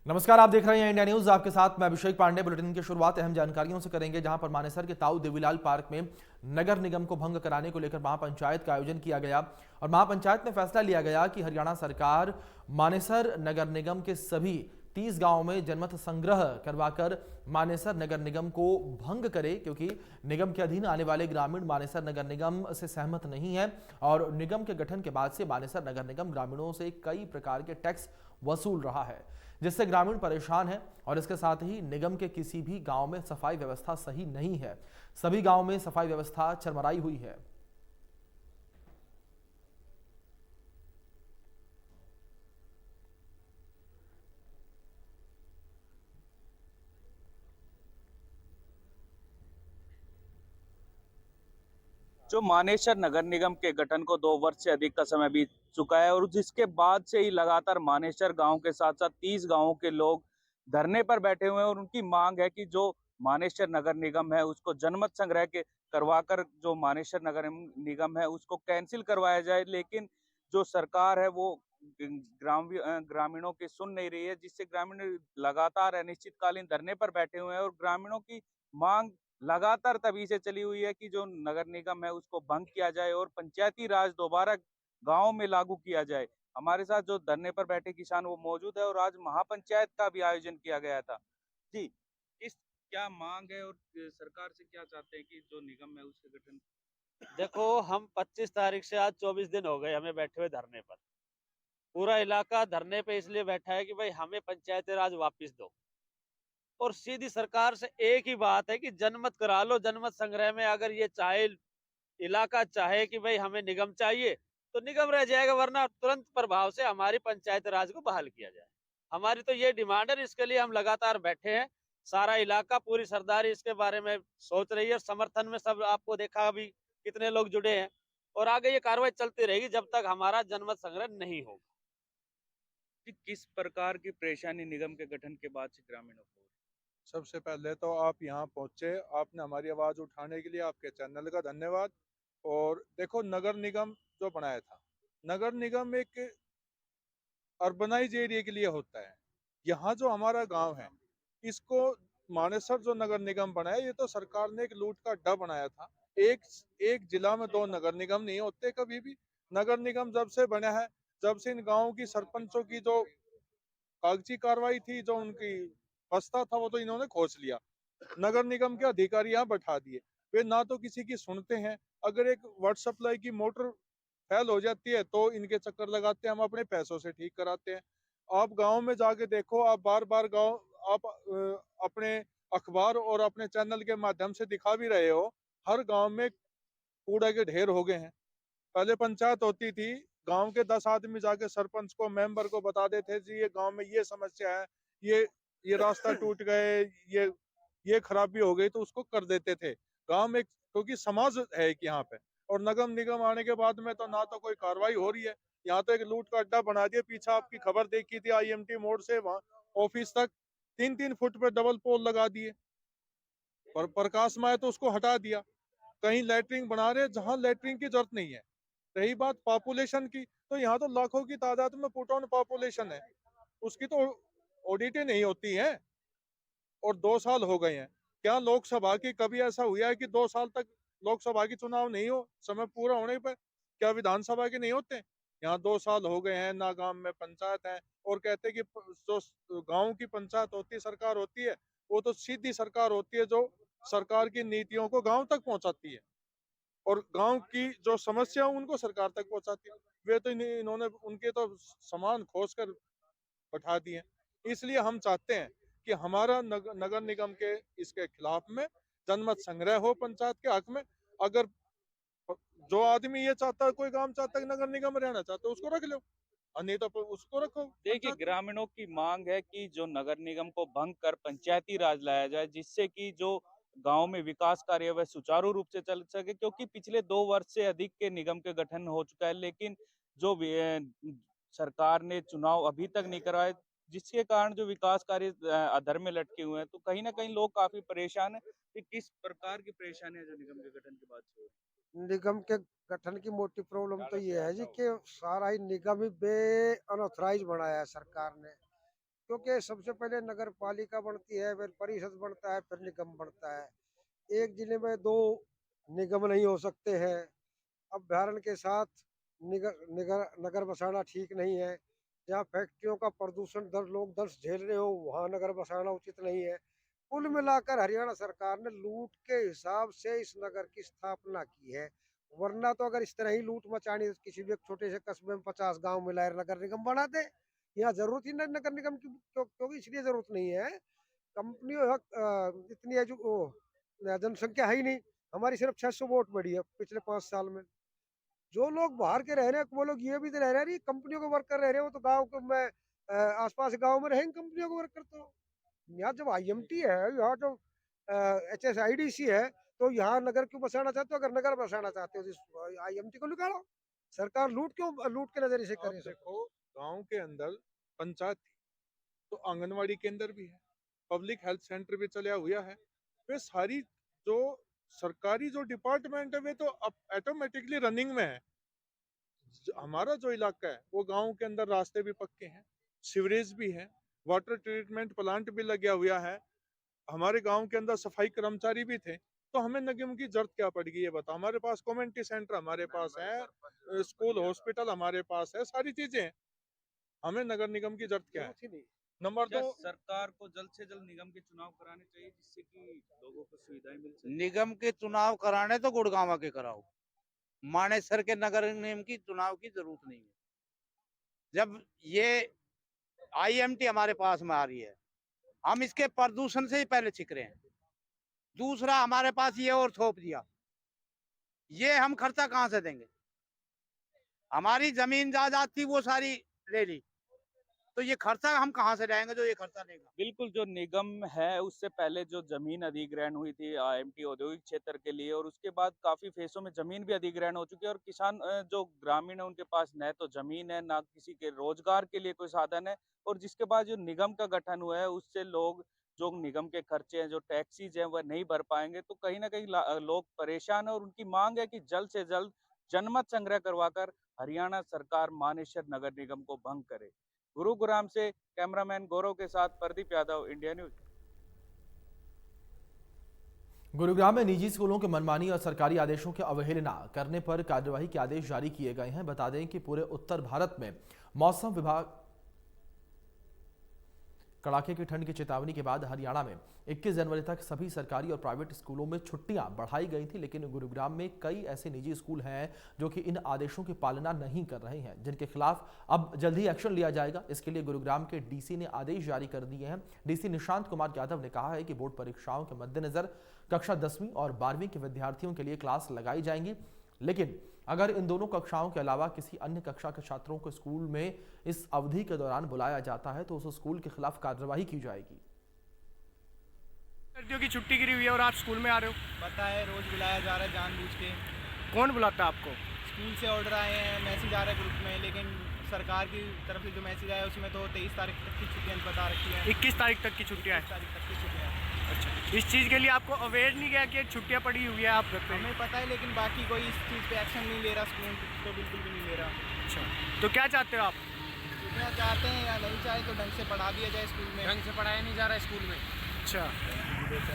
नमस्कार, आप देख रहे हैं इंडिया न्यूज। आपके साथ मैं अभिषेक पांडे। बुलेटिन की शुरुआत अहम जानकारियों से करेंगे, जहां पर मानेसर के ताऊ देवीलाल पार्क में नगर निगम को भंग कराने को लेकर महापंचायत का आयोजन किया गया और महापंचायत में फैसला लिया गया कि हरियाणा सरकार मानेसर नगर निगम के सभी 30 गांवों में जनमत संग्रह करवाकर मानेसर नगर निगम को भंग करे, क्योंकि निगम के अधीन आने वाले ग्रामीण मानेसर नगर निगम से सहमत नहीं है और निगम के गठन के बाद से मानेसर नगर निगम ग्रामीणों से कई प्रकार के टैक्स वसूल रहा है, जिससे ग्रामीण परेशान है। और इसके साथ ही निगम के किसी भी गांव में सफाई व्यवस्था सही नहीं है। सभी गांव में सफाई व्यवस्था चरमराई हुई है। जो मानेसर नगर निगम के गठन को 2 वर्ष से अधिक का समय बीत चुका है और जिसके बाद से ही लगातार मानेसर गांव के साथ साथ 30 गांवों के लोग धरने पर बैठे हुए हैं और उनकी मांग है कि जो मानेसर नगर निगम है उसको जनमत संग्रह के करवाकर जो मानेसर नगर निगम है उसको कैंसिल करवाया जाए। लेकिन जो सरकार है वो ग्रामीणों की सुन नहीं रही है, जिससे ग्रामीण लगातार अनिश्चितकालीन धरने पर बैठे हुए हैं और ग्रामीणों की मांग लगातार तभी से चली हुई है कि जो नगर निगम है उसको भंग किया जाए और पंचायती राज दोबारा गांव में लागू किया जाए। हमारे साथ जो धरने पर बैठे किसान वो मौजूद है और आज महापंचायत का भी आयोजन किया गया था। जी, किस क्या मांग है और सरकार से क्या चाहते हैं कि जो निगम है उसके गठन। देखो, हम 25 तारीख से आज 24 दिन हो गए हमें बैठे हुए धरने पर। पूरा इलाका धरने पे इसलिए बैठा है कि भाई हमें पंचायती राज वापस दो। और सीधी सरकार से एक ही बात है कि जनमत करा लो। जनमत संग्रह में अगर ये चाहे, इलाका चाहे कि भाई हमें निगम चाहिए तो निगम रह जाएगा, वरना तुरंत प्रभाव से हमारी पंचायत राज को बहाल किया जाए। हमारी तो ये डिमांड है, इसके लिए हम लगातार बैठे हैं। सारा इलाका, पूरी सरदारी इसके बारे में सोच रही है और समर्थन में सब आपको देखा अभी कितने लोग जुड़े हैं। और आगे ये कार्रवाई चलती रहेगी जब तक हमारा जनमत संग्रह नहीं होगा। कि किस प्रकार की परेशानी निगम के गठन के बाद से ग्रामीणों को। सबसे पहले तो आप यहाँ पहुँचे, आपने हमारी आवाज़ उठाने के लिए आपके चैनल का धन्यवाद। और देखो, नगर निगम जो बनाया था, नगर निगम एक अर्बनाइज एरिया के लिए होता है। यहाँ जो हमारा गांव है, इसको मानेसर जो नगर निगम बनाया, ये तो सरकार ने एक लूट का अड्डा बनाया था। एक एक जिला में दो नगर निगम नहीं होते कभी भी। नगर निगम जब से बना है, जब से इन गाँव की सरपंचों की जो कागजी कार्रवाई थी, जो उनकी फंसता था, वो तो इन्होंने खोज लिया। नगर निगम के अधिकारी यहाँ बैठा दिए। वे ना तो किसी की सुनते हैं। अगर एक वाटर सप्लाई की मोटर फेल हो जाती है तो इनके चक्कर लगाते हैं, हम अपने पैसों से ठीक कराते हैं। आप गांव में जाके देखो, आप बार बार गांव आप अपने अखबार और अपने चैनल के माध्यम से दिखा भी रहे हो, हर गांव में कूड़ा के ढेर हो गए हैं। पहले पंचायत होती थी, गांव के 10 आदमी जाके सरपंच को, मेंबर को बता देते जी ये गांव में ये समस्या है, ये ये रास्ता टूट गए, ये खराबी हो गई, तो उसको कर देते थे गांव में, क्योंकि समाज है एक यहाँ पे। और नगम निगम आने के बाद में तो ना तो कोई कार्रवाई हो रही है, यहाँ तो एक लूट का अड्डा बना दिया। पीछे आपकी खबर देखी थी, आईएमटी मोड़ से वहाँ ऑफिस तक 3-3 फुट पे डबल पोल लगा दिए। प्रकाश में तो उसको हटा दिया। कहीं लैटरिंग बना रहे जहां लैटरिंग की जरूरत नहीं है। रही बात पॉपुलेशन की, तो यहाँ तो लाखों की तादाद में पुट ऑन पॉपुलेशन है, उसकी तो ऑडिट ही नहीं होती है। और 2 साल हो गए हैं। क्या लोकसभा की कभी ऐसा हुआ है कि 2 साल तक लोकसभा की चुनाव नहीं हो, समय पूरा होने पर? क्या विधानसभा के नहीं होते? यहाँ 2 साल हो गए हैं ना, गांव में पंचायत है। और कहते हैं कि जो गांव की पंचायत होती है, सरकार होती है, वो तो सीधी सरकार होती है जो सरकार की नीतियों को गांव तक पहुंचाती है और गांव की जो समस्या है उनको सरकार तक पहुंचाती है। वे तो इन्होंने उनके तो सामान खोज कर बैठा दिए। इसलिए हम चाहते हैं कि हमारा नगर निगम के इसके खिलाफ में जनमत संग्रह हो पंचायत के हक में। अगर जो आदमी ये चाहता है, कोई काम चाहता है नगर निगम में रहना चाहता है, उसको रख लो, और नहीं तो उसको रखो देखिए, पंचायत में। ग्रामीणों की मांग है कि जो नगर निगम को भंग कर पंचायती राज लाया जाए, जिससे कि जो गांव में विकास कार्य वह सुचारू रूप से चल सके, क्योंकि पिछले 2 वर्ष से अधिक के निगम के गठन हो चुका है, लेकिन जो सरकार ने चुनाव अभी तक नहीं करवाए, जिसके कारण जो विकास कार्य अधर में लटके हुए हैं। तो कहीं ना कहीं लोग काफी परेशान है कि किस प्रकार की परेशानी है जो निगम के गठन के बाद से हो रही निगम के गठन की मोटी प्रॉब्लम तो ये है जी कि सारा ही निगम ही बे अनऑथराइज बनाया है सरकार ने। क्योंकि सबसे पहले नगर पालिका बनती है, फिर परिषद बनता है, फिर निगम बनता है। एक जिले में 2 निगम नहीं हो सकते हैं। अभ्यारण्य के साथ नगर बसाना ठीक नहीं है। जहाँ फैक्ट्रियों का प्रदूषण लोग दर्द झेल रहे हो, वहाँ नगर बसाना उचित नहीं है। कुल मिलाकर हरियाणा सरकार ने लूट के हिसाब से इस नगर की स्थापना की है। वरना तो अगर इस तरह ही लूट मचानी तो किसी भी एक छोटे से कस्बे में 50 गांव मिलाए नगर निगम बना दे। यहाँ जरूरत ही नहीं नगर निगम की, क्योंकि इसलिए जरूरत नहीं है। कंपनियों इतनी जनसंख्या है ही नहीं। हमारी सिर्फ 600 वोट बढ़ी है पिछले 5 साल में। जो लोग बाहर के रह रहे हैं वो लोग ये भी तो रह रहे हैं, कंपनियों के वर्कर रह रहे हैं, वो तो गाँव के में आसपास गाँव में रहेंगे कंपनियों के वर्कर। तो यहाँ जब IMT है, यहाँ जो HSIDC है, तो यहाँ नगर क्यों बसाना चाहते हो? अगर नगर बसाना चाहते हो तो IMT को निकालो। सरकार लूट के नजरिए से आप करे। देखो, गांव के अंदर पंचायत थी तो आंगनवाड़ी केंद्र भी है, पब्लिक हेल्थ सेंटर भी चला हुआ है। वे सारी जो सरकारी जो डिपार्टमेंट है वे तो अब ऑटोमेटिकली रनिंग में है। हमारा जो इलाका है वो गांव के अंदर रास्ते भी पक्के हैं, सीवरेज भी है, वाटर ट्रीटमेंट प्लांट भी लगा हुआ है। हमारे गांव के अंदर सफाई कर्मचारी भी थे। तो हमें निगम की जरूरत क्या पड़ गई ये बताओ? हमारे पास कम्युनिटी सेंटर हमारे पास है, स्कूल हॉस्पिटल हमारे पास है, सारी चीजें हैं। हमें नगर निगम की जरूरत क्या है? नंबर क्या 2, सरकार को जल्द से जल्द निगम के चुनाव कराने चाहिए जिससे कि लोगों को सुविधाएं मिल सके? निगम के चुनाव कराने तो गुड़गांव के कराओ, मानेसर के नगर निगम की चुनाव की जरूरत नहीं है। जब ये IMT हमारे पास में आ रही है, हम इसके प्रदूषण से ही पहले छिक रहे हैं। दूसरा, हमारे पास ये और थोप दिया, ये हम खर्चा कहाँ से देंगे? हमारी जमीन जायदाद थी वो सारी ले ली, तो ये खर्चा हम कहाँ से लाएंगे जो ये खर्चा लेगा? बिल्कुल, जो निगम है उससे पहले जो जमीन अधिग्रहण हुई थी IMT औद्योगिक क्षेत्र के लिए, और उसके बाद काफी फेसों में जमीन भी अधिग्रहण हो चुकी है, और किसान जो ग्रामीण है उनके पास न तो जमीन है, ना किसी के रोजगार के लिए कोई साधन है। और जिसके बाद जो निगम का गठन हुआ है उससे लोग जो निगम के खर्चे हैं, जो टैक्सीज हैं, वह नहीं भर पाएंगे। तो कहीं ना कहीं लोग परेशान है और उनकी मांग है कि जल्द से जल्द जनमत संग्रह करवाकर हरियाणा सरकार मानेसर नगर निगम को भंग करे। गुरुग्राम से कैमरामैन गौरव के साथ प्रदीप यादव, इंडिया न्यूज। गुरुग्राम में निजी स्कूलों के मनमानी और सरकारी आदेशों की अवहेलना करने पर कार्यवाही के आदेश जारी किए गए हैं। बता दें कि पूरे उत्तर भारत में मौसम विभाग कड़ाके की ठंड की चेतावनी के बाद हरियाणा में 21 जनवरी तक सभी सरकारी और प्राइवेट स्कूलों में छुट्टियां बढ़ाई गई थी, लेकिन गुरुग्राम में कई ऐसे निजी स्कूल हैं जो कि इन आदेशों की पालना नहीं कर रहे हैं, जिनके खिलाफ अब जल्द ही एक्शन लिया जाएगा। इसके लिए गुरुग्राम के DC ने आदेश जारी कर दिए हैं। DC निशांत कुमार यादव ने कहा है कि बोर्ड परीक्षाओं के मद्देनजर कक्षा 10वीं और 12वीं के विद्यार्थियों के लिए क्लास लगाई जाएंगी, लेकिन अगर इन दोनों कक्षाओं के अलावा किसी अन्य कक्षा के छात्रों को स्कूल में इस अवधि के दौरान बुलाया जाता है तो उस स्कूल के खिलाफ कार्रवाई की जाएगी। सर्दियों की छुट्टी गिरी हुई है और आप स्कूल में आ रहे हो? पता है, रोज बुलाया जा रहा है जानबूझ के। कौन बुलाता है आपको? स्कूल से ऑर्डर आए हैं, मैसेज आ रहा है ग्रुप में, लेकिन सरकार की तरफ से जो मैसेज आया है उसमें तो 23 तारीख तक की छुट्टियां बता रखी है। 21 तारीख तक की छुट्टियां 21 तारीख तक की छुट्टियां। अच्छा, इस चीज़ के लिए आपको अवेयर नहीं किया कि छुट्टियां पड़ी हुई है आप घर पे? हमें पता है, लेकिन बाकी कोई इस चीज़ पे एक्शन नहीं ले रहा, स्कूल तो बिल्कुल भी नहीं ले रहा। अच्छा, तो क्या चाहते हो आप? छुट्टियाँ चाहते हैं या नहीं चाहे तो ढंग से पढ़ा दिया जाए स्कूल में। ढंग से पढ़ाया नहीं जा रहा है स्कूल में। अच्छा,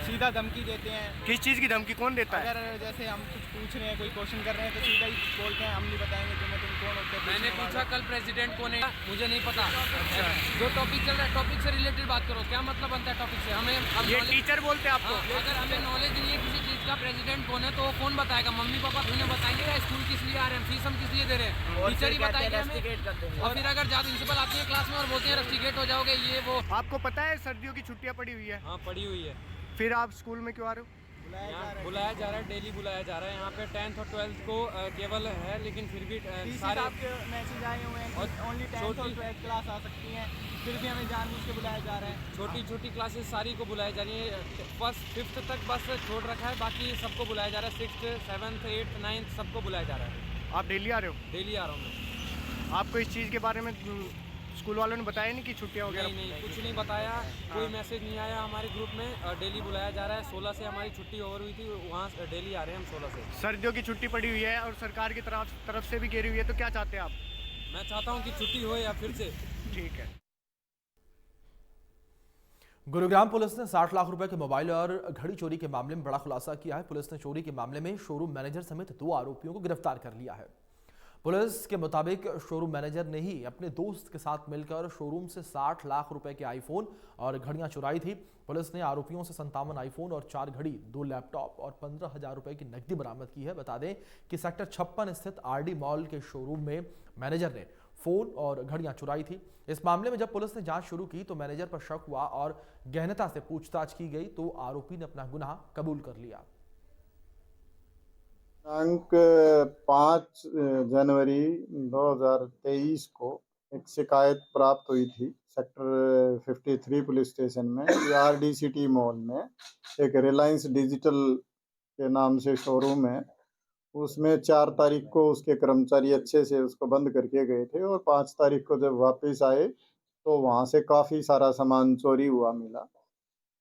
सीधा धमकी देते हैं। किस चीज़ की धमकी कौन देता है? अगर जैसे हम कुछ पूछ रहे हैं, कोई क्वेश्चन कर रहे हैं तो सीधा ही बोलते हैं हम नहीं बताएंगे तुम्हें, तुम कौन होते हैं। मैंने पूछा कल प्रेसिडेंट कौन है, मुझे नहीं पता। जो टॉपिक चल रहा है टॉपिक से रिलेटेड बात करो, क्या मतलब बनता है टॉपिक से? हमें ये टीचर बोलते हैं आपको? हाँ, अगर हमें नॉलेज नहीं है किसी चीज़ का प्रेसिडेंट कौन है तो वो कौन बताएगा? मम्मी पापा तुम्हें बताएंगे या स्कूल किस लिए आ रहे हैं, फीस हम किस लिए दे रहे हैं? टीचर ही बताएंगे हमें। और फिर अगर जब प्रिंसिपल आती है क्लास में और बोलते हैं रस्टिकेट हो जाओगे ये वो। आपको पता है सर्दियों की छुट्टियां पड़ी हुई है? हाँ, पड़ी हुई है। फिर आप स्कूल में क्यों आ रहे हो? बुलाया जा रहा है, डेली बुलाया जा रहा है। यहाँ पे 10th और 12th को केवल है, लेकिन फिर भी सारे आपके मैसेज आए हुए हैं और ओनली 10th और 12th क्लास आ सकती हैं, फिर भी हमें जानबूझ के बुलाया जा रहा है। छोटी छोटी क्लासेस सारी को बुलाया जा रही है। फर्स्ट 5th तक बस छोड़ रखा है, बाकी सबको बुलाया जा रहा है। 6th 7th 8th 9th सबको बुलाया जा रहा है। आप डेली आ रहे हो? डेली आ रहा हूँ मैं। आपको इस चीज़ के बारे में स्कूल वालों ने बताया नहीं कि छुट्टियां वगैरह? नहीं, कुछ नहीं बताया, कोई मैसेज नहीं आया हमारे ग्रुप में। डेली बुलाया जा रहा है। 16 से हमारी छुट्टी ओवर हुई थी, वहाँ डेली आ रहे हैं हम 16 से। सर्दियों की छुट्टी पड़ी हुई है और सरकार की तरफ से भी घेरी हुई है, तो क्या चाहते हैं आप? मैं चाहता हूँ कि छुट्टी हो या फिर से। ठीक है। गुरुग्राम पुलिस ने 60 लाख रुपए के मोबाइल और घड़ी चोरी के मामले में बड़ा खुलासा किया है। पुलिस ने चोरी के मामले में शोरूम मैनेजर समेत 2 आरोपियों को गिरफ्तार कर लिया है। पुलिस के मुताबिक शोरूम मैनेजर ने ही अपने दोस्त के साथ मिलकर शोरूम से 60 लाख रुपए के आईफोन और घड़ियां चुराई थी। पुलिस ने आरोपियों से 57 आईफोन और 4 घड़ी, 2 लैपटॉप और 15,000 रुपए की नकदी बरामद की है। बता दें कि सेक्टर 56 स्थित आरडी मॉल के शोरूम में मैनेजर ने फोन और घड़ियां चुराई थी। इस मामले में जब पुलिस ने जांच शुरू की तो मैनेजर पर शक हुआ और गहनता से पूछताछ की गई तो आरोपी ने अपना गुनाह कबूल कर लिया। दिनांक 5 जनवरी 2023 को एक शिकायत प्राप्त हुई थी सेक्टर 53 पुलिस स्टेशन में, आरडी सिटी मॉल में एक रिलायंस डिजिटल के नाम से शोरूम है। उसमें 4 तारीख को उसके कर्मचारी अच्छे से उसको बंद करके गए थे और 5 तारीख को जब वापस आए तो वहाँ से काफ़ी सारा सामान चोरी हुआ मिला,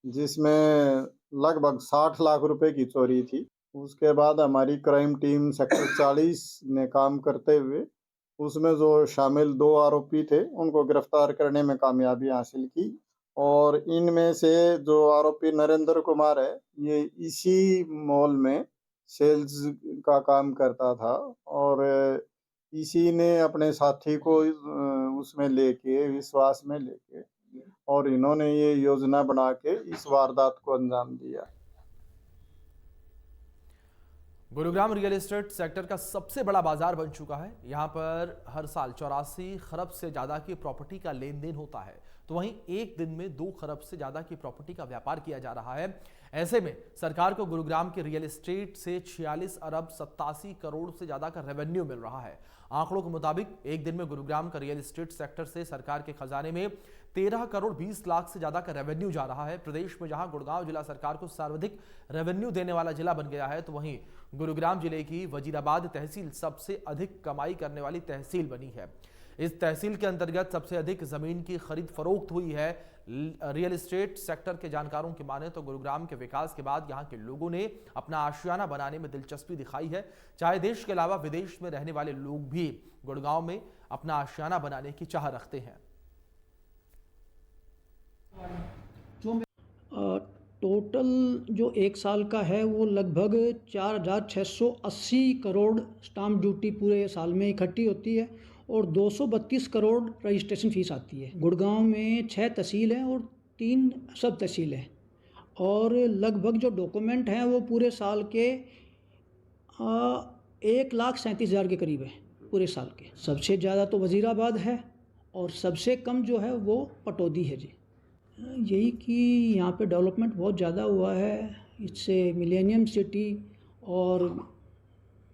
जिसमें लगभग 60 लाख रुपए की चोरी थी। उसके बाद हमारी क्राइम टीम सेक्टर 40 ने काम करते हुए उसमें जो शामिल 2 आरोपी थे उनको गिरफ्तार करने में कामयाबी हासिल की और इनमें से जो आरोपी नरेंद्र कुमार है, ये इसी मॉल में सेल्स का काम करता था और इसी ने अपने साथी को उसमें लेके, विश्वास में लेके, और इन्होंने ये योजना बना के इस वारदात को अंजाम दिया। गुरुग्राम रियल एस्टेट सेक्टर का सबसे बड़ा बाजार बन चुका है। यहाँ पर हर साल 84 खरब से ज्यादा की प्रॉपर्टी का लेन देन होता है, तो वहीं एक दिन में 2 खरब से ज्यादा की प्रॉपर्टी का व्यापार किया जा रहा है। ऐसे में सरकार को गुरुग्राम के रियल एस्टेट से 46 अरब 87 करोड़ से ज्यादा का रेवेन्यू मिल रहा है। आंकड़ों के मुताबिक एक दिन में गुरुग्राम का रियल एस्टेट सेक्टर से सरकार के खजाने में 13 करोड़ 20 लाख से ज्यादा का रेवेन्यू जा रहा है। प्रदेश में जहां गुड़गांव जिला सरकार को सर्वाधिक रेवेन्यू देने वाला जिला बन गया है, तो वहीं गुरुग्राम जिले की वजीराबाद तहसील सबसे अधिक कमाई करने वाली तहसील बनी है। इस तहसील के अंतर्गत सबसे अधिक जमीन की खरीद फरोख्त हुई है। रियल एस्टेट सेक्टर के जानकारों की माने तो गुरुग्राम के विकास के बाद यहां के लोगों ने अपना आशियाना बनाने में दिलचस्पी दिखाई है। चाहे देश के अलावा विदेश में रहने वाले लोग भी गुड़गांव में अपना आशियाना बनाने की चाह रखते हैं। टोटल जो 1 साल का है वो लगभग 4,680 करोड़ स्टाम्प ड्यूटी पूरे साल में इकट्ठी होती है और 232 करोड़ रजिस्ट्रेशन फीस आती है। गुड़गांव में 6 तहसील हैं और 3 सब तहसील हैं और लगभग जो डॉक्यूमेंट हैं वो पूरे साल के 1,37,000 के करीब है पूरे साल के। सबसे ज़्यादा तो वजीराबाद है और सबसे कम जो है वो पटौदी है जी। यही कि यहाँ पे डेवलपमेंट बहुत ज़्यादा हुआ है, इससे मिलेनियम सिटी और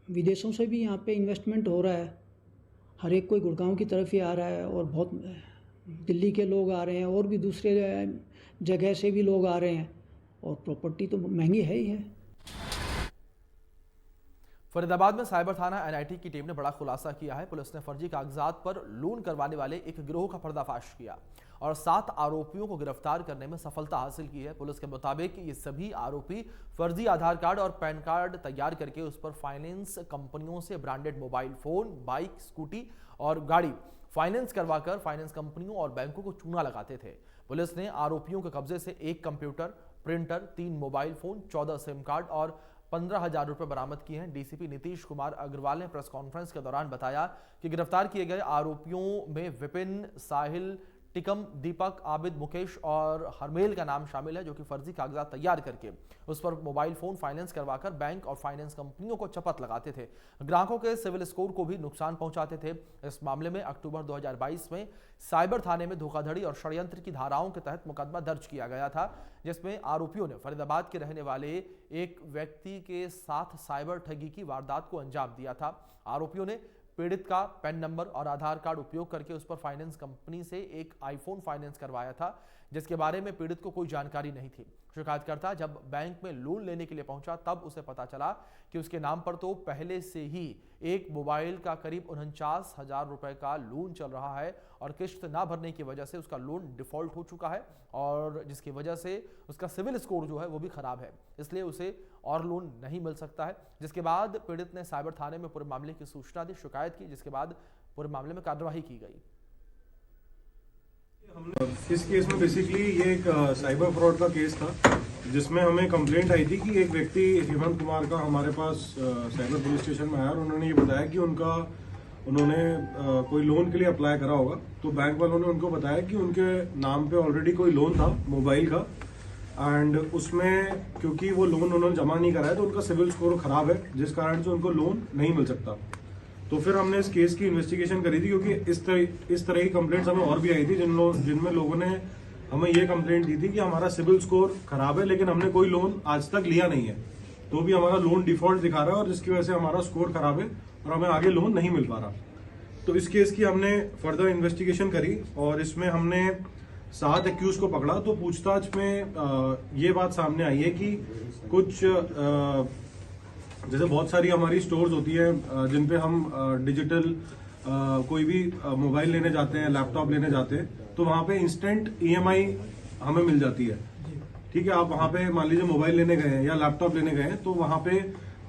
विदेशों से भी यहाँ पे इन्वेस्टमेंट हो रहा है। हर एक कोई गुड़गांव की तरफ ही आ रहा है और बहुत दिल्ली के लोग आ रहे हैं और भी दूसरे जगह से भी लोग आ रहे हैं और प्रॉपर्टी तो महंगी है ही है। फरीदाबाद में साइबर थाना एनआईटी की टीम ने बड़ा खुलासा किया है। पुलिस ने फर्जी कागजात पर लोन करवाने वाले एक गिरोह का पर्दाफाश किया और 7 आरोपियों को गिरफ्तार करने में सफलता हासिल की है। पुलिस के मुताबिक ये सभी आरोपी फर्जी आधार कार्ड और पैन कार्ड तैयार करके उस पर फाइनेंस कंपनियों से branded mobile phone, bike, scooty और गाड़ी फाइनेंस करवाकर फाइनेंस कंपनियों और बैंकों को चूना लगाते थे। पुलिस ने आरोपियों के कब्जे से 1 computer, printer, 3 mobile phone, 14 SIM card और 15,000 रुपए बरामद किए हैं। डीसीपी नीतीश कुमार अग्रवाल ने प्रेस कॉन्फ्रेंस के दौरान बताया कि गिरफ्तार किए गए आरोपियों में विपिन, साहिल, टिकम, दीपक, आबिद, मुकेश और हरमेल का नाम शामिल है, जो कि फर्जी कागजात तैयार करके उस पर मोबाइल फोन फाइनेंस करवाकर बैंक और फाइनेंस कंपनियों को चपत लगाते थे। ग्राहकों के सिविल स्कोर को भी नुकसान पहुंचाते थे। इस मामले में अक्टूबर 2022 में साइबर थाने में धोखाधड़ी और षड्यंत्र की धाराओं के तहत मुकदमा दर्ज किया गया था, जिसमें आरोपियों ने फरीदाबाद के रहने वाले एक व्यक्ति के साथ साइबर ठगी की वारदात को अंजाम दिया था। आरोपियों ने पीड़ित का पैन नंबर और आधार कार्ड उपयोग करके उस पर फाइनेंस कंपनी से एक आईफोन फाइनेंस करवाया था, जिसके बारे में पीड़ित को कोई जानकारी नहीं थी। शिकायतकर्ता जब बैंक में लोन लेने के लिए पहुंचा तब उसे पता चला कि उसके नाम पर तो पहले से ही एक मोबाइल का करीब 49,000 रुपए का लोन चल रहा है और किश्त ना भरने की वजह से उसका लोन डिफॉल्ट हो चुका है और जिसकी वजह से उसका सिविल स्कोर जो है वो भी खराब है, इसलिए उसे और लोन नहीं मिल सकता है। जिसके बाद पीड़ित ने साइबर थाने में पूरे मामले की सूचना दी, शिकायत की, जिसके बाद पूरे मामले में कार्रवाई की गई। इस केस में बेसिकली ये एक साइबर फ्रॉड का केस था, जिसमें हमें कंप्लेंट आई थी कि एक व्यक्ति हेमंत कुमार का हमारे पास साइबर पुलिस स्टेशन में आया और उन्होंने ये बताया कि उन्होंने कोई लोन के लिए अप्लाई करा होगा। तो बैंक वालों ने उनको बताया कि उनके नाम पे ऑलरेडी कोई लोन था मोबाइल का, एंड उसमें क्योंकि वो लोन उन्होंने जमा नहीं कराया तो उनका सिविल स्कोर खराब है, जिस कारण से उनको लोन नहीं मिल सकता। तो फिर हमने इस केस की इन्वेस्टिगेशन करी थी, क्योंकि इस तरह की कंप्लेंट्स हमें और भी आई थी जिनमें लोगों ने हमें ये कंप्लेंट दी थी कि हमारा सिविल स्कोर खराब है लेकिन हमने कोई लोन आज तक लिया नहीं है, तो भी हमारा लोन डिफॉल्ट दिखा रहा है और जिसकी वजह से हमारा स्कोर खराब है और हमें आगे लोन नहीं मिल पा रहा। तो इस केस की हमने फर्दर इन्वेस्टिगेशन करी और इसमें हमने 7 एक्यूज को पकड़ा। तो पूछताछ में ये बात सामने आई है कि कुछ जैसे बहुत सारी हमारी स्टोर्स होती है जिन पे हम डिजिटल कोई भी मोबाइल लेने जाते हैं, लैपटॉप लेने जाते हैं, तो वहाँ पे इंस्टेंट EMI हमें मिल जाती है। ठीक है, आप वहाँ पे मान लीजिए मोबाइल लेने गए हैं या लैपटॉप लेने गए हैं, तो वहाँ पे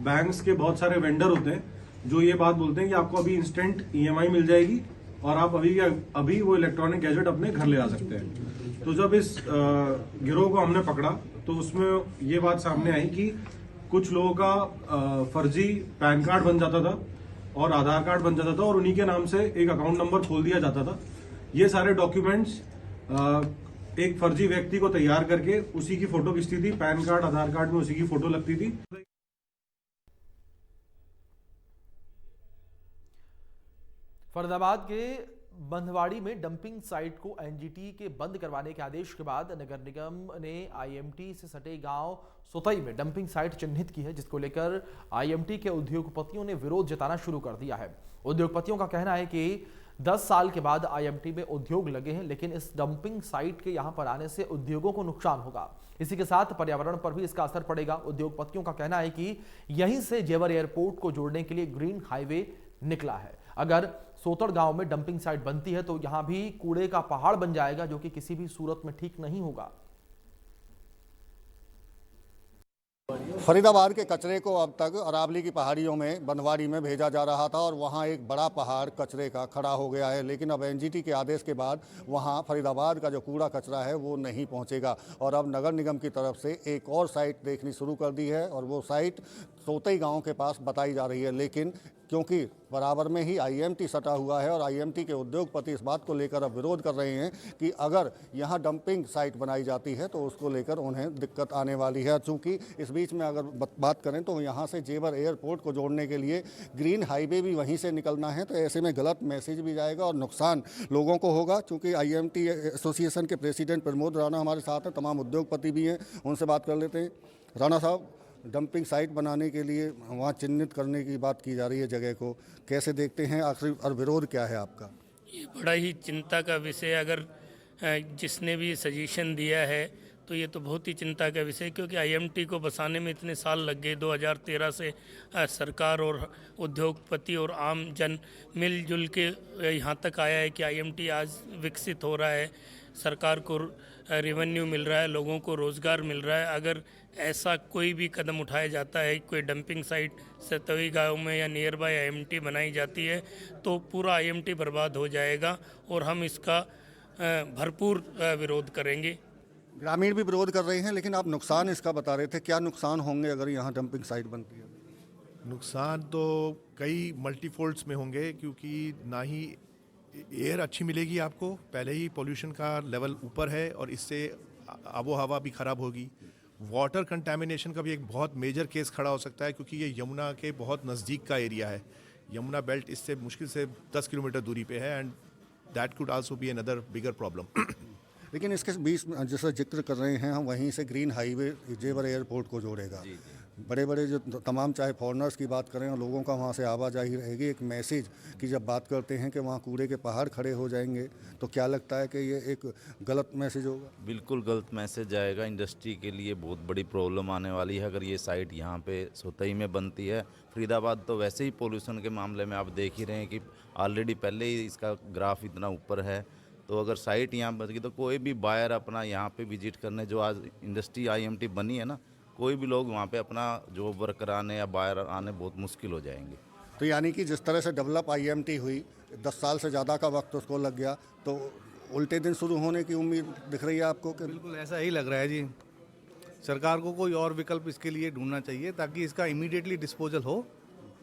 बैंक्स के बहुत सारे वेंडर होते हैं जो ये बात बोलते हैं कि आपको अभी इंस्टेंट EMI मिल जाएगी और आप अभी वो इलेक्ट्रॉनिक गैजेट अपने घर ले आ सकते हैं। तो जब इस गिरोह को हमने पकड़ा तो उसमें ये बात सामने आई कि कुछ लोगों का फर्जी पैन कार्ड बन जाता था और आधार कार्ड बन जाता था और उन्हीं के नाम से एक अकाउंट नंबर खोल दिया जाता था। ये सारे डॉक्यूमेंट्स एक फर्जी व्यक्ति को तैयार करके उसी की फोटो खींचती थी, पैन कार्ड आधार कार्ड में उसी की फोटो लगती थी। फरीदाबाद के बंधवाड़ी में डंपिंग साइट को NGT के बंद करवाने के आदेश के बाद नगर निगम ने IMT से सटे गांव सोतई में डंपिंग साइट चिन्हित की है, जिसको लेकर IMT के उद्योगपतियों ने विरोध जताना शुरू कर दिया है। उद्योगपतियों का कहना है कि 10 साल के बाद IMT में उद्योग लगे हैं, लेकिन इस डंपिंग साइट के यहां पर आने से उद्योगों को नुकसान होगा, इसी के साथ पर्यावरण पर भी इसका असर पड़ेगा। उद्योगपतियों का कहना है कि यहीं से जेवर एयरपोर्ट को जोड़ने के लिए ग्रीन हाईवे निकला है। अगर सोतड़ गांव में डंपिंग साइट बनती है तो यहां भी कूड़े का पहाड़ बन जाएगा, जो कि किसी भी सूरत में ठीक नहीं होगा। फरीदाबाद के कचरे को अब तक अरावली की पहाड़ियों में बंधवाड़ी में भेजा जा रहा था और वहां एक बड़ा पहाड़ कचरे का खड़ा हो गया है, लेकिन अब NGT के आदेश के बाद वहां फरीदाबाद का जो कूड़ा कचरा है वो नहीं पहुंचेगा और अब नगर निगम की तरफ से एक और साइट देखनी शुरू कर दी है और वो साइट सोतई गांव के पास बताई जा रही है। लेकिन क्योंकि बराबर में ही IMT सटा हुआ है और IMT के उद्योगपति इस बात को लेकर अब विरोध कर रहे हैं कि अगर यहाँ डंपिंग साइट बनाई जाती है तो उसको लेकर उन्हें दिक्कत आने वाली है। चूँकि इस बीच में अगर बात करें तो यहाँ से जेवर एयरपोर्ट को जोड़ने के लिए ग्रीन हाईवे भी वहीं से निकलना है, तो ऐसे में गलत मैसेज भी जाएगा और नुकसान लोगों को होगा। चूँकि IMT एसोसिएशन के प्रेसिडेंट प्रमोद राणा हमारे साथ हैं, तमाम उद्योगपति भी हैं, उनसे बात कर लेते हैं। राणा साहब, डंपिंग साइट बनाने के लिए वहाँ चिन्हित करने की बात की जा रही है जगह को, कैसे देखते हैं आखिर और विरोध क्या है आपका? ये बड़ा ही चिंता का विषय, अगर जिसने भी सजेशन दिया है तो ये तो बहुत ही चिंता का विषय, क्योंकि IMT को बसाने में इतने साल लग गए। 2013 से सरकार और उद्योगपति और आम जन मिलजुल के यहाँ तक आया है कि IMT आज विकसित हो रहा है, सरकार को रेवेन्यू मिल रहा है, लोगों को रोज़गार मिल रहा है। अगर ऐसा कोई भी कदम उठाया जाता है, कोई डंपिंग साइट सतोई गांव में या नियर बाय IMT बनाई जाती है, तो पूरा IMT बर्बाद हो जाएगा और हम इसका भरपूर विरोध करेंगे। ग्रामीण भी विरोध कर रहे हैं, लेकिन आप नुकसान इसका बता रहे थे, क्या नुकसान होंगे अगर यहाँ डंपिंग साइट बनती है? नुकसान तो कई मल्टीफोल्ड्स में होंगे, क्योंकि ना ही एयर अच्छी मिलेगी आपको, पहले ही पोल्यूशन का लेवल ऊपर है और इससे आबो हवा भी ख़राब होगी। वाटर कंटेमिनेशन का भी एक बहुत मेजर केस खड़ा हो सकता है, क्योंकि ये यमुना के बहुत नज़दीक का एरिया है। यमुना बेल्ट इससे मुश्किल से 10 किलोमीटर दूरी पे है and that could also be another bigger problem. लेकिन इसके बीच जैसा जिक्र कर रहे हैं हम, वहीं से ग्रीन हाईवे जेवर एयरपोर्ट को जोड़ेगा। बड़े बड़े जो तमाम चाहे फॉरनर्स की बात करें और लोगों का वहाँ से आवाजाही रहेगी। एक मैसेज की जब बात करते हैं कि वहाँ कूड़े के पहाड़ खड़े हो जाएंगे, तो क्या लगता है कि ये एक गलत मैसेज होगा? बिल्कुल गलत मैसेज जाएगा। इंडस्ट्री के लिए बहुत बड़ी प्रॉब्लम आने वाली है अगर ये साइट यहाँ पे सोतई में बनती है। फरीदाबाद तो वैसे ही पोल्यूशन के मामले में आप देख ही रहे हैं कि ऑलरेडी पहले ही इसका ग्राफ इतना ऊपर है, तो अगर साइट यहाँ बन गई तो कोई भी बायर अपना यहाँ पे विजिट करने, जो आज इंडस्ट्री IMT बनी है ना, कोई भी लोग वहाँ पे अपना जॉब वर्क कराने या बायर आने बहुत मुश्किल हो जाएंगे। तो यानी कि जिस तरह से डेवलप IMT हुई, 10 साल से ज़्यादा का वक्त उसको लग गया, तो उल्टे दिन शुरू होने की उम्मीद दिख रही है आपको? बिल्कुल ऐसा ही लग रहा है जी। सरकार को कोई और विकल्प इसके लिए ढूंढना चाहिए ताकि इसका इमीडिएटली डिस्पोजल हो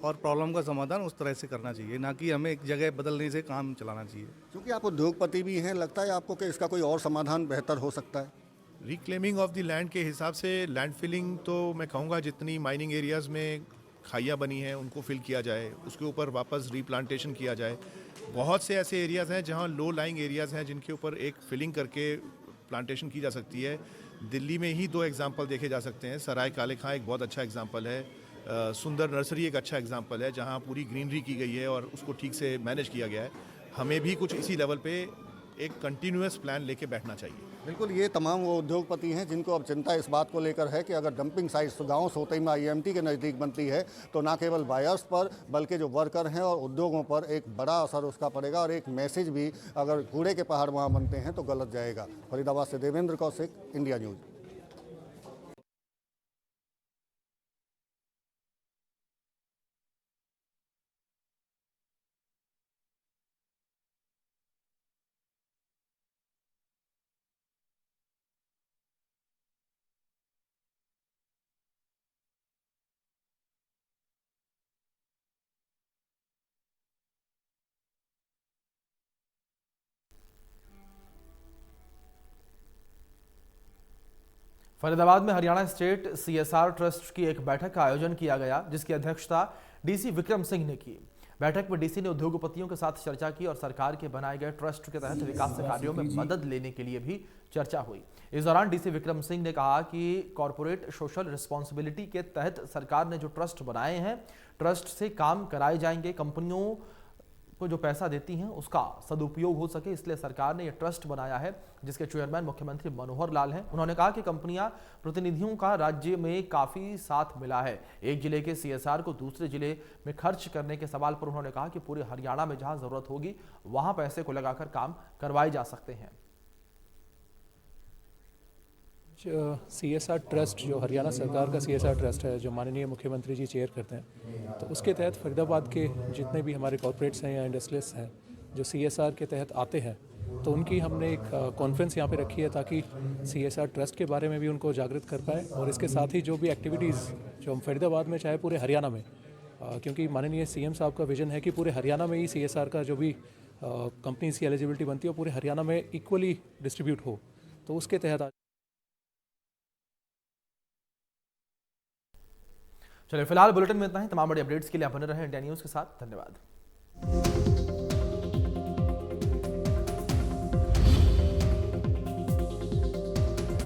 और प्रॉब्लम का समाधान उस तरह से करना चाहिए, ना कि हमें एक जगह बदलने से काम चलाना चाहिए। क्योंकि आप उद्योगपति भी हैं, लगता है आपको कि इसका कोई और समाधान बेहतर हो सकता है? रिक्लेमिंग ऑफ द लैंड के हिसाब से लैंड फिलिंग तो मैं कहूँगा जितनी माइनिंग एरियाज़ में खाइयाँ बनी हैं उनको फिल किया जाए, उसके ऊपर वापस रीप्लांटेशन किया जाए। बहुत से ऐसे एरियाज़ हैं जहाँ लो लाइंग एरियाज़ हैं जिनके ऊपर एक फिलिंग करके प्लांटेशन की जा सकती है। दिल्ली में ही 2 एग्जांपल देखे जा सकते हैं। सराय काले खां एक बहुत अच्छा एग्जांपल है, सुंदर नर्सरी एक अच्छा एग्जांपल है जहाँ पूरी ग्रीनरी की गई है और उसको ठीक से मैनेज किया गया है। हमें भी कुछ इसी लेवल पे एक कंटिन्यूअस प्लान लेके बैठना चाहिए। बिल्कुल, ये तमाम वो उद्योगपति हैं जिनको अब चिंता इस बात को लेकर है कि अगर डंपिंग साइट्स गांव सोतई में IMT के नज़दीक बनती है तो ना केवल बायर्स पर बल्कि जो वर्कर हैं और उद्योगों पर एक बड़ा असर उसका पड़ेगा और एक मैसेज भी अगर कूड़े के पहाड़ वहाँ बनते हैं तो गलत जाएगा। फरीदाबाद से देवेंद्र कौशिक, इंडिया न्यूज़। फरीदाबाद में हरियाणा स्टेट CSR ट्रस्ट की एक बैठक का आयोजन किया गया जिसकी अध्यक्षता DC विक्रम सिंह ने की। बैठक में DC ने उद्योगपतियों के साथ चर्चा की और सरकार के बनाए गए ट्रस्ट के तहत विकास कार्यों में मदद लेने के लिए भी चर्चा हुई। इस दौरान DC विक्रम सिंह ने कहा कि कॉरपोरेट सोशल रिस्पॉन्सिबिलिटी के तहत सरकार ने जो ट्रस्ट बनाए हैं, ट्रस्ट से काम कराए जाएंगे। कंपनियों को जो पैसा देती हैं उसका सदुपयोग हो सके, इसलिए सरकार ने यह ट्रस्ट बनाया है जिसके चेयरमैन मुख्यमंत्री मनोहर लाल हैं। उन्होंने कहा कि कंपनियां प्रतिनिधियों का राज्य में काफ़ी साथ मिला है। एक जिले के CSR को दूसरे जिले में खर्च करने के सवाल पर उन्होंने कहा कि पूरे हरियाणा में जहां जरूरत होगी वहां पैसे को लगाकर काम करवाए जा सकते हैं। CSR ट्रस्ट जो हरियाणा सरकार का CSR ट्रस्ट है, जो माननीय मुख्यमंत्री जी चेयर करते हैं, तो उसके तहत फरीदाबाद के जितने भी हमारे कॉर्पोरेट्स हैं या इंडस्ट्रियलिस्ट हैं जो CSR के तहत आते हैं, तो उनकी हमने एक कॉन्फ्रेंस यहाँ पे रखी है ताकि CSR ट्रस्ट के बारे में भी उनको जागृत कर पाए और इसके साथ ही जो भी एक्टिविटीज़ जो हम फरीदाबाद में चाहे पूरे हरियाणा में, क्योंकि माननीय CM साहब का विजन है कि पूरे हरियाणा में ही CSR का जो भी कंपनीज की एलिजिबिलिटी बनती है वो पूरे हरियाणा में इक्वली डिस्ट्रीब्यूट हो, तो उसके तहत। चलिए फिलहाल बुलेटिन में इतना ही। तमाम बड़ी अपडेट्स के लिए आप बने रहें इंडिया न्यूज़ के साथ। धन्यवाद।